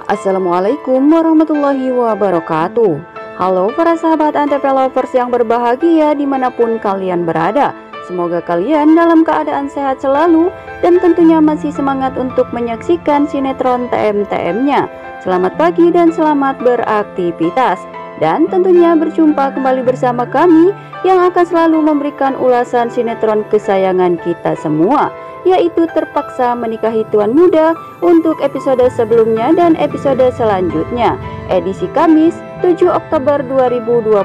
Assalamualaikum warahmatullahi wabarakatuh. Halo para sahabat Antv Lovers yang berbahagia dimanapun kalian berada. Semoga kalian dalam keadaan sehat selalu dan tentunya masih semangat untuk menyaksikan sinetron TM-TM-nya. Selamat pagi dan selamat beraktivitas. Dan tentunya berjumpa kembali bersama kami yang akan selalu memberikan ulasan sinetron kesayangan kita semua, yaitu Terpaksa Menikahi Tuan Muda untuk episode sebelumnya dan episode selanjutnya, edisi Kamis 7 Oktober 2021,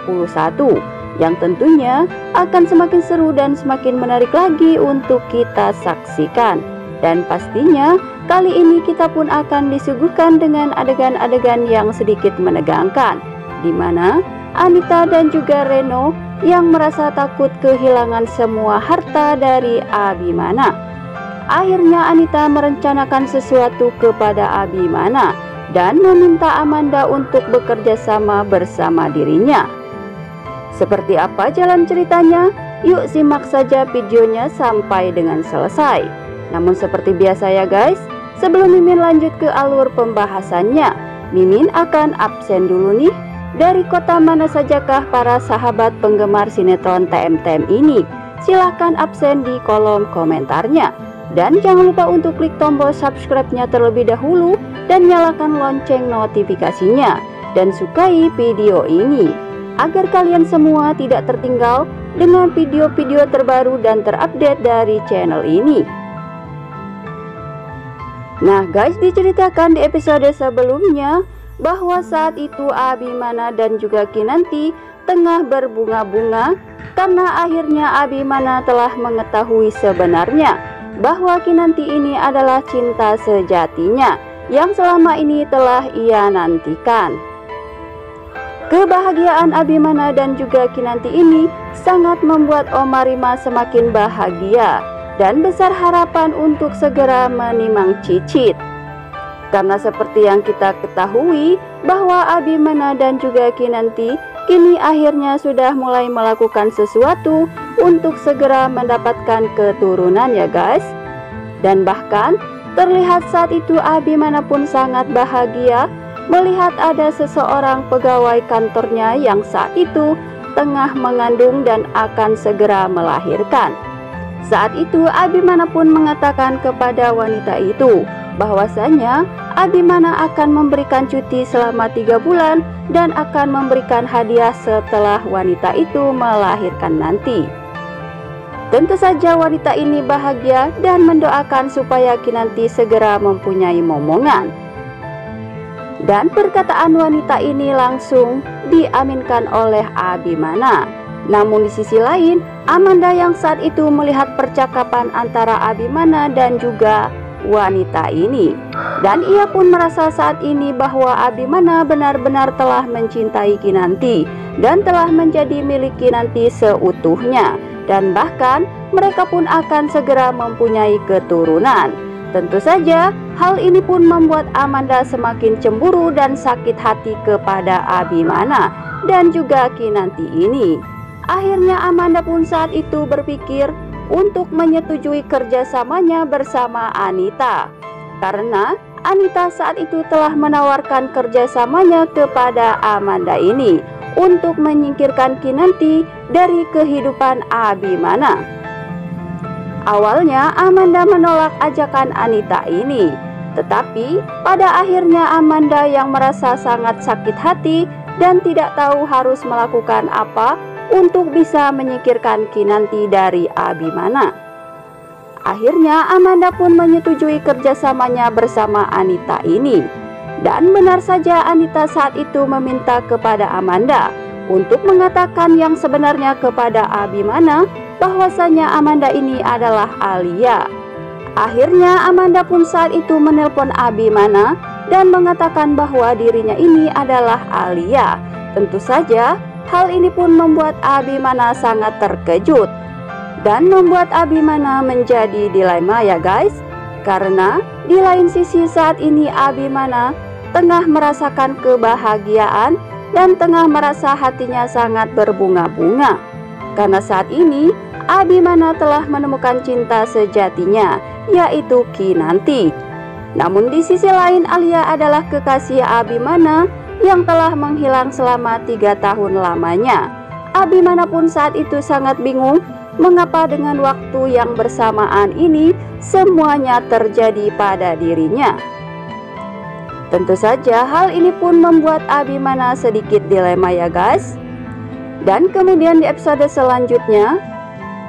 yang tentunya akan semakin seru dan semakin menarik lagi untuk kita saksikan. Dan pastinya kali ini kita pun akan disuguhkan dengan adegan-adegan yang sedikit menegangkan, di mana Anita dan juga Reno yang merasa takut kehilangan semua harta dari Abimana. Akhirnya Anita merencanakan sesuatu kepada Abimana dan meminta Amanda untuk bekerja sama bersama dirinya. Seperti apa jalan ceritanya? Yuk simak saja videonya sampai dengan selesai. Namun seperti biasa ya guys, sebelum Mimin lanjut ke alur pembahasannya, Mimin akan absen dulu nih. Dari kota mana sajakah para sahabat penggemar sinetron TM-TM ini? Silahkan absen di kolom komentarnya. Dan jangan lupa untuk klik tombol subscribe-nya terlebih dahulu dan nyalakan lonceng notifikasinya. Dan sukai video ini agar kalian semua tidak tertinggal dengan video-video terbaru dan terupdate dari channel ini. Nah guys, diceritakan di episode sebelumnya bahwa saat itu Abimana dan juga Kinanti tengah berbunga-bunga karena akhirnya Abimana telah mengetahui sebenarnya bahwa Kinanti ini adalah cinta sejatinya yang selama ini telah ia nantikan. Kebahagiaan Abimana dan juga Kinanti ini sangat membuat Oma Rima semakin bahagia dan besar harapan untuk segera menimang Cicit. Karena seperti yang kita ketahui bahwa Abimana dan juga Kinanti kini akhirnya sudah mulai melakukan sesuatu untuk segera mendapatkan keturunan ya guys. Dan bahkan terlihat saat itu Abimana pun sangat bahagia melihat ada seseorang pegawai kantornya yang saat itu tengah mengandung dan akan segera melahirkan. Saat itu Abimana pun mengatakan kepada wanita itu bahwasanya Abimana akan memberikan cuti selama 3 bulan dan akan memberikan hadiah setelah wanita itu melahirkan nanti. Tentu saja wanita ini bahagia dan mendoakan supaya Kinanti segera mempunyai momongan. Dan perkataan wanita ini langsung diaminkan oleh Abimana. Namun di sisi lain, Amanda yang saat itu melihat percakapan antara Abimana dan juga wanita ini, dan ia pun merasa saat ini bahwa Abimana benar-benar telah mencintai Kinanti dan telah menjadi milik Kinanti seutuhnya, dan bahkan mereka pun akan segera mempunyai keturunan. Tentu saja hal ini pun membuat Amanda semakin cemburu dan sakit hati kepada Abimana dan juga Kinanti ini. Akhirnya Amanda pun saat itu berpikir untuk menyetujui kerjasamanya bersama Anita, karena Anita saat itu telah menawarkan kerjasamanya kepada Amanda ini untuk menyingkirkan Kinanti dari kehidupan Abimana. Awalnya Amanda menolak ajakan Anita ini, tetapi pada akhirnya Amanda yang merasa sangat sakit hati dan tidak tahu harus melakukan apa untuk bisa menyingkirkan Kinanti dari Abimana. Akhirnya Amanda pun menyetujui kerjasamanya bersama Anita ini. Dan benar saja Anita saat itu meminta kepada Amanda untuk mengatakan yang sebenarnya kepada Abimana bahwasanya Amanda ini adalah Alia. Akhirnya Amanda pun saat itu menelpon Abimana dan mengatakan bahwa dirinya ini adalah Alia. Tentu saja hal ini pun membuat Abimana sangat terkejut dan membuat Abimana menjadi dilema ya guys. Karena di lain sisi saat ini Abimana tengah merasakan kebahagiaan dan tengah merasa hatinya sangat berbunga-bunga. karena saat ini Abimana telah menemukan cinta sejatinya, yaitu Kinanti. Namun di sisi lain, Alia adalah kekasih Abimana yang telah menghilang selama 3 tahun lamanya. Abimana pun saat itu sangat bingung mengapa dengan waktu yang bersamaan ini semuanya terjadi pada dirinya. Tentu saja hal ini pun membuat Abimana sedikit dilema ya guys. Dan kemudian di episode selanjutnya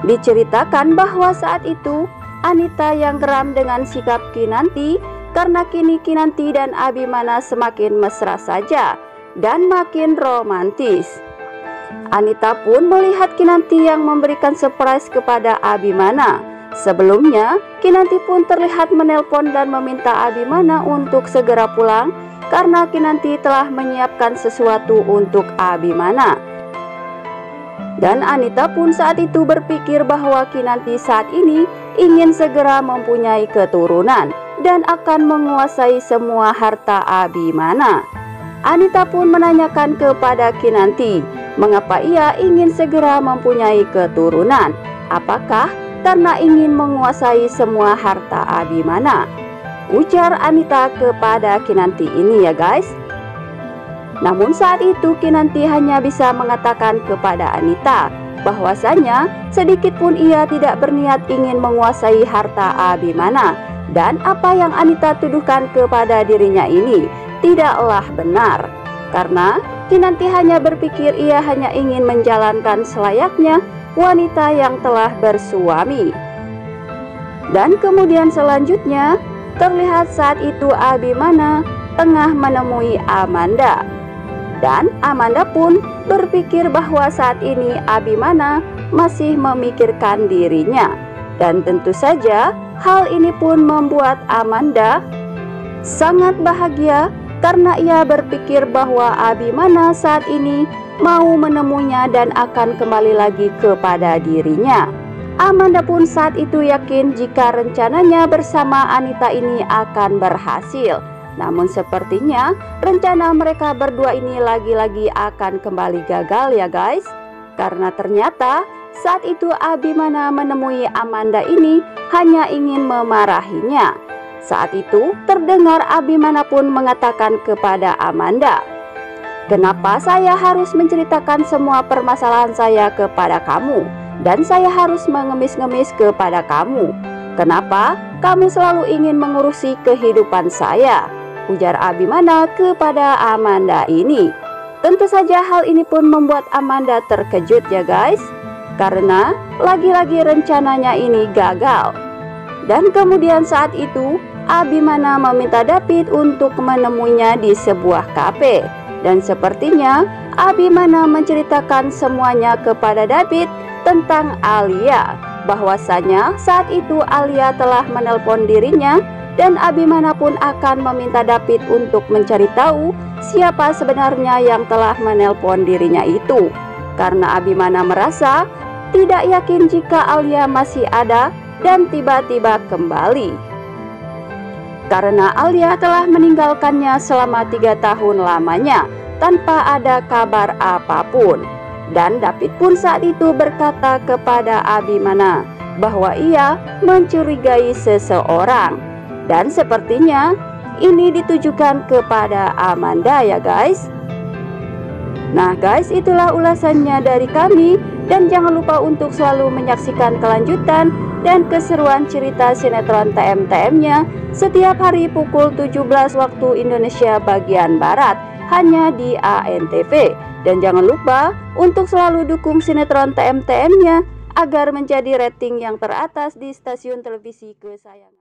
diceritakan bahwa saat itu Anita yang geram dengan sikap Kinanti karena kini Kinanti dan Abimana semakin mesra saja dan makin romantis. Anita pun melihat Kinanti yang memberikan surprise kepada Abimana. Sebelumnya, Kinanti pun terlihat menelpon dan meminta Abimana untuk segera pulang karena Kinanti telah menyiapkan sesuatu untuk Abimana. Dan Anita pun saat itu berpikir bahwa Kinanti saat ini ingin segera mempunyai keturunan dan akan menguasai semua harta Abimana. Anita pun menanyakan kepada Kinanti mengapa ia ingin segera mempunyai keturunan. Apakah karena ingin menguasai semua harta Abimana? Ujar Anita kepada Kinanti ini ya guys. Namun saat itu Kinanti hanya bisa mengatakan kepada Anita bahwasanya sedikit pun ia tidak berniat ingin menguasai harta Abimana, dan apa yang Anita tuduhkan kepada dirinya ini tidaklah benar, karena Kinanti hanya berpikir ia hanya ingin menjalankan selayaknya wanita yang telah bersuami. Dan kemudian selanjutnya terlihat saat itu Abimana tengah menemui Amanda. Dan Amanda pun berpikir bahwa saat ini Abimana masih memikirkan dirinya. Dan tentu saja hal ini pun membuat Amanda sangat bahagia karena ia berpikir bahwa Abimana saat ini mau menemuinya dan akan kembali lagi kepada dirinya. Amanda pun saat itu yakin jika rencananya bersama Anita ini akan berhasil. Namun sepertinya rencana mereka berdua ini lagi-lagi akan kembali gagal ya guys. Karena ternyata saat itu Abimana menemui Amanda ini hanya ingin memarahinya. Saat itu terdengar Abimana pun mengatakan kepada Amanda, "Kenapa saya harus menceritakan semua permasalahan saya kepada kamu? Dan saya harus mengemis-ngemis kepada kamu. Kenapa kamu selalu ingin mengurusi kehidupan saya?" Ujar Abimana kepada Amanda ini. Tentu saja hal ini pun membuat Amanda terkejut ya guys, karena lagi-lagi rencananya ini gagal. Dan kemudian saat itu Abimana meminta David untuk menemuinya di sebuah kafe. Dan sepertinya Abimana menceritakan semuanya kepada David tentang Alia, bahwasanya saat itu Alia telah menelpon dirinya, dan Abimana pun akan meminta David untuk mencari tahu siapa sebenarnya yang telah menelpon dirinya itu. Karena Abimana merasa tidak yakin jika Alia masih ada dan tiba-tiba kembali. Karena Alia telah meninggalkannya selama 3 tahun lamanya tanpa ada kabar apapun. Dan David pun saat itu berkata kepada Abimana bahwa ia mencurigai seseorang. Dan sepertinya ini ditujukan kepada Amanda ya guys. Nah guys, itulah ulasannya dari kami. Dan jangan lupa untuk selalu menyaksikan kelanjutan dan keseruan cerita sinetron TM-TM-nya setiap hari pukul 17 waktu Indonesia bagian Barat, hanya di ANTV. Dan jangan lupa untuk selalu dukung sinetron TM-TM-nya agar menjadi rating yang teratas di stasiun televisi kesayangan.